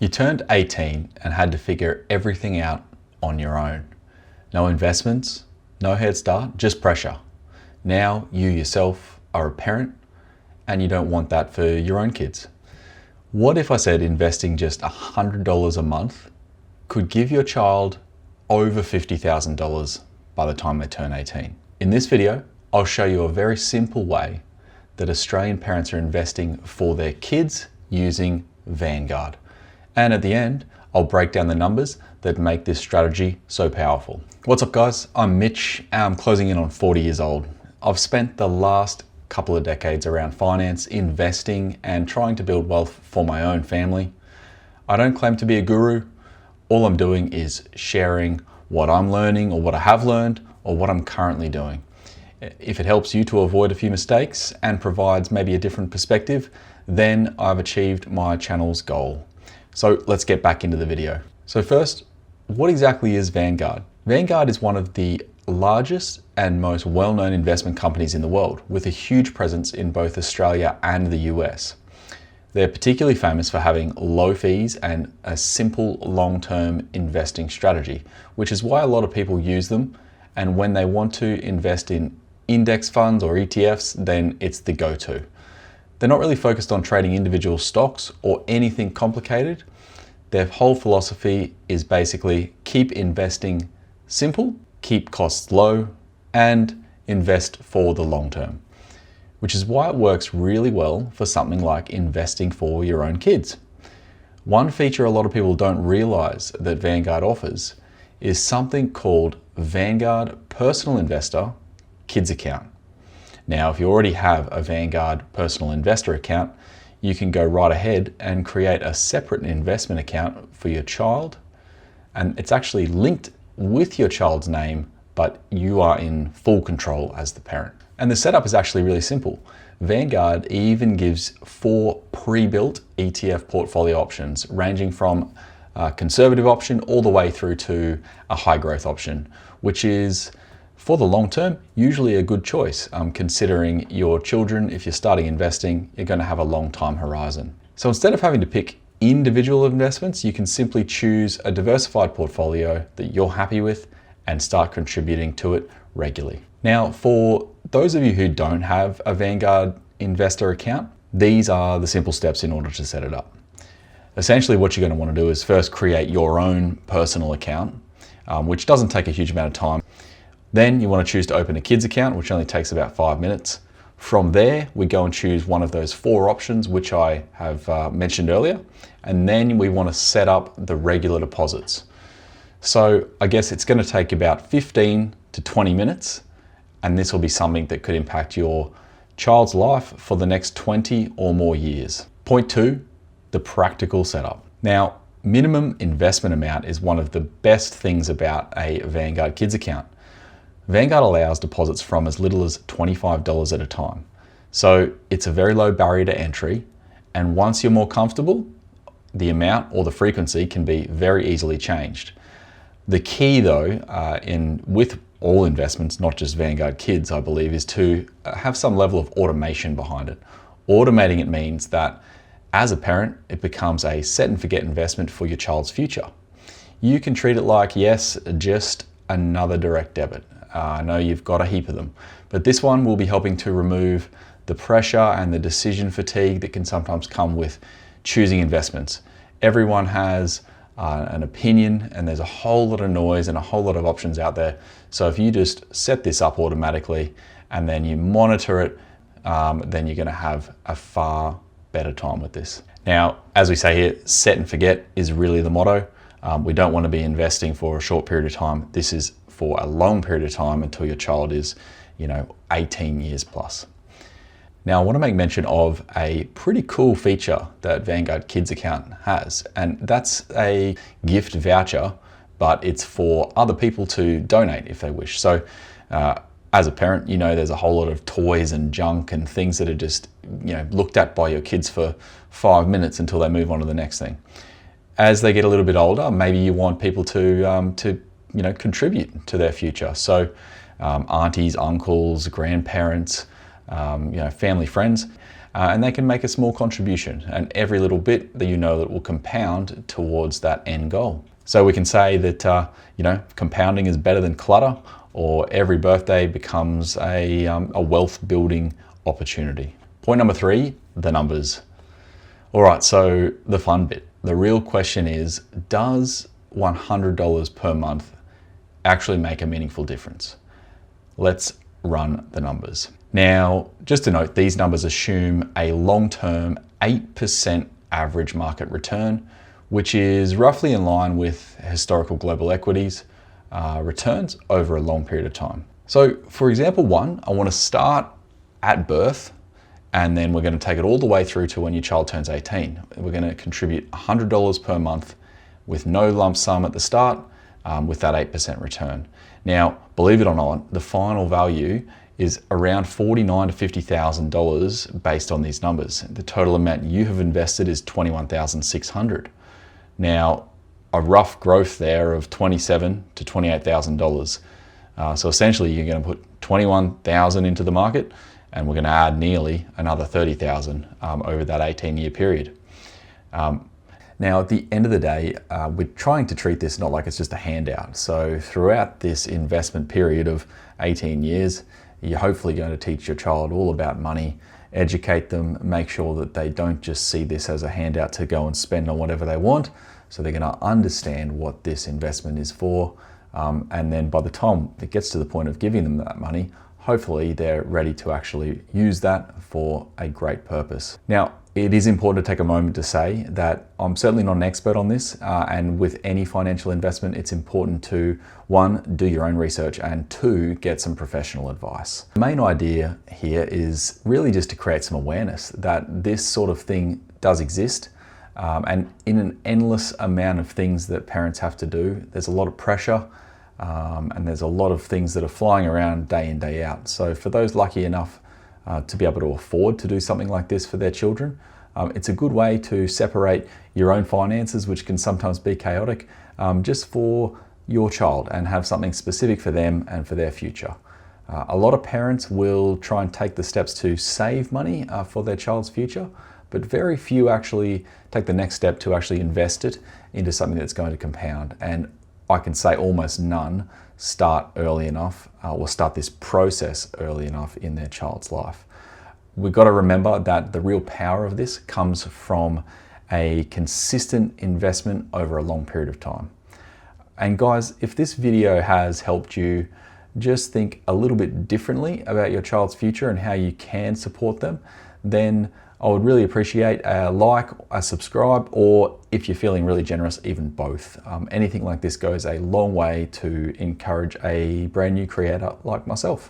You turned 18 and had to figure everything out on your own. No investments, no head start, just pressure. Now you yourself are a parent and you don't want that for your own kids. What if I said investing just $100 a month could give your child over $50,000 by the time they turn 18? In this video, I'll show you a very simple way that Australian parents are investing for their kids using Vanguard. And at the end, I'll break down the numbers that make this strategy so powerful. What's up guys? I'm Mitch and I'm closing in on 40 years old. I've spent the last couple of decades around finance, investing, and trying to build wealth for my own family. I don't claim to be a guru. All I'm doing is sharing what I'm learning or what I have learned or what I'm currently doing. If it helps you to avoid a few mistakes and provides maybe a different perspective, then I've achieved my channel's goal. So let's get back into the video. So first, what exactly is Vanguard? Vanguard is one of the largest and most well-known investment companies in the world, with a huge presence in both Australia and the US. They're particularly famous for having low fees and a simple long-term investing strategy, which is why a lot of people use them. And when they want to invest in index funds or ETFs, then it's the go-to. They're not really focused on trading individual stocks or anything complicated. Their whole philosophy is basically keep investing simple, keep costs low, and invest for the long term, which is why it works really well for something like investing for your own kids. One feature a lot of people don't realize that Vanguard offers is something called Vanguard Personal Investor Kids Account. Now, if you already have a Vanguard Personal Investor account, you can go right ahead and create a separate investment account for your child. And it's actually linked with your child's name, but you are in full control as the parent. And the setup is actually really simple. Vanguard even gives 4 pre-built ETF portfolio options, ranging from a conservative option all the way through to a high growth option, which is, for the long term, usually a good choice, considering your children, if you're starting investing, you're going to have a long time horizon. So instead of having to pick individual investments, you can simply choose a diversified portfolio that you're happy with and start contributing to it regularly. Now, for those of you who don't have a Vanguard investor account, these are the simple steps in order to set it up. Essentially, what you're going to want to do is first create your own personal account, which doesn't take a huge amount of time. Then you want to choose to open a kids account, which only takes about 5 minutes. From there, we go and choose one of those 4 options, which I have mentioned earlier. And then we want to set up the regular deposits. So I guess it's going to take about 15 to 20 minutes. And this will be something that could impact your child's life for the next 20 or more years. Point 2, the practical setup. Now, minimum investment amount is one of the best things about a Vanguard Kids account. Vanguard allows deposits from as little as $25 at a time. So it's a very low barrier to entry. And once you're more comfortable, the amount or the frequency can be very easily changed. The key though, with all investments, not just Vanguard Kids, I believe, is to have some level of automation behind it. Automating it means that as a parent, it becomes a set and forget investment for your child's future. You can treat it like, yes, just another direct debit. I know you've got a heap of them, but this one will be helping to remove the pressure and the decision fatigue that can sometimes come with choosing investments. Everyone has an opinion and there's a whole lot of noise and a whole lot of options out there. So if you just set this up automatically and then you monitor it, then you're going to have a far better time with this. Now, as we say here, set and forget is really the motto. We don't want to be investing for a short period of time. This is for a long period of time until your child is, 18 years plus. Now, I want to make mention of a pretty cool feature that Vanguard Kids account has, and that's a gift voucher, but it's for other people to donate if they wish. So as a parent, there's a whole lot of toys and junk and things that are just, looked at by your kids for 5 minutes until they move on to the next thing. As they get a little bit older, maybe you want people to contribute to their future. So aunties, uncles, grandparents, family, friends. and they can make a small contribution, and every little bit that you know that will compound towards that end goal. So we can say that compounding is better than clutter, or every birthday becomes a wealth building opportunity. Point number 3, the numbers. All right, so the fun bit. The real question is, does $100 per month actually make a meaningful difference? Let's run the numbers. Now, just to note, these numbers assume a long-term 8% average market return, which is roughly in line with historical global equities returns over a long period of time. So for example 1, I want to start at birth, and then we're going to take it all the way through to when your child turns 18. We're going to contribute $100 per month with no lump sum at the start, with that 8% return. Now, believe it or not, the final value is around $49,000 to $50,000 based on these numbers. The total amount you have invested is $21,600. Now, a rough growth there of $27,000 to $28,000. So essentially, you're going to put $21,000 into the market, and we're going to add nearly another $30,000 over that 18-year period. Now, at the end of the day, we're trying to treat this not like it's just a handout. So throughout this investment period of 18 years, you're hopefully going to teach your child all about money, educate them, make sure that they don't just see this as a handout to go and spend on whatever they want. So they're going to understand what this investment is for. And then by the time it gets to the point of giving them that money, hopefully they're ready to actually use that for a great purpose. Now, it is important to take a moment to say that I'm certainly not an expert on this, and with any financial investment, it's important to, 1, do your own research, and 2, get some professional advice. The main idea here is really just to create some awareness that this sort of thing does exist, and in an endless amount of things that parents have to do, there's a lot of pressure, and there's a lot of things that are flying around day in, day out. So for those lucky enough to be able to afford to do something like this for their children, it's a good way to separate your own finances, which can sometimes be chaotic, just for your child, and have something specific for them and for their future. A lot of parents will try and take the steps to save money for their child's future, but very few actually take the next step to actually invest it into something that's going to compound. And I can say almost none start early enough, or start this process early enough in their child's life. We've got to remember that the real power of this comes from a consistent investment over a long period of time. And guys, if this video has helped you just think a little bit differently about your child's future and how you can support them, then I would really appreciate a like, a subscribe, or if you're feeling really generous, even both. Anything like this goes a long way to encourage a brand new creator like myself.